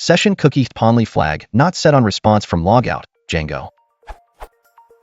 Session Cookie HTTPOnly flag not set on response from Logout, Django.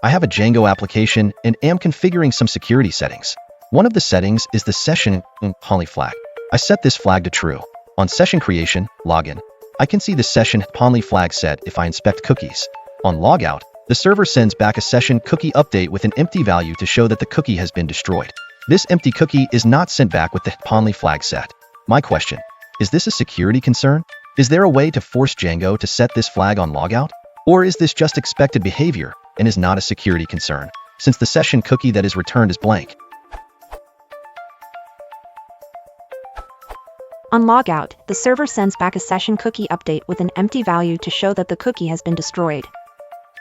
I have a Django application and am configuring some security settings. One of the settings is the Session HTTPOnly flag. I set this flag to true. On session creation, login, I can see the Session HTTPOnly flag set if I inspect cookies. On Logout, the server sends back a session cookie update with an empty value to show that the cookie has been destroyed. This empty cookie is not sent back with the HTTPOnly flag set. My question: is this a security concern? Is there a way to force Django to set this flag on Logout? Or is this just expected behavior and is not a security concern, since the session cookie that is returned is blank? On Logout, the server sends back a session cookie update with an empty value to show that the cookie has been destroyed.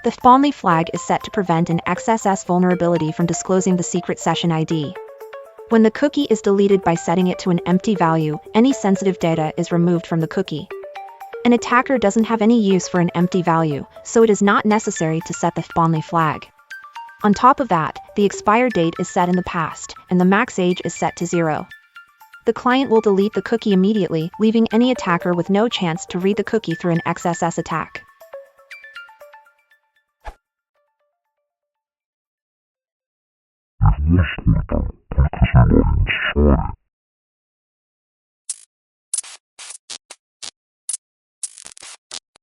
The HTTPOnly flag is set to prevent an XSS vulnerability from disclosing the secret session ID. When the cookie is deleted by setting it to an empty value, any sensitive data is removed from the cookie. An attacker doesn't have any use for an empty value, so it is not necessary to set the HTTPOnly flag. On top of that, the expire date is set in the past, and the max age is set to 0. The client will delete the cookie immediately, leaving any attacker with no chance to read the cookie through an XSS attack. If most people,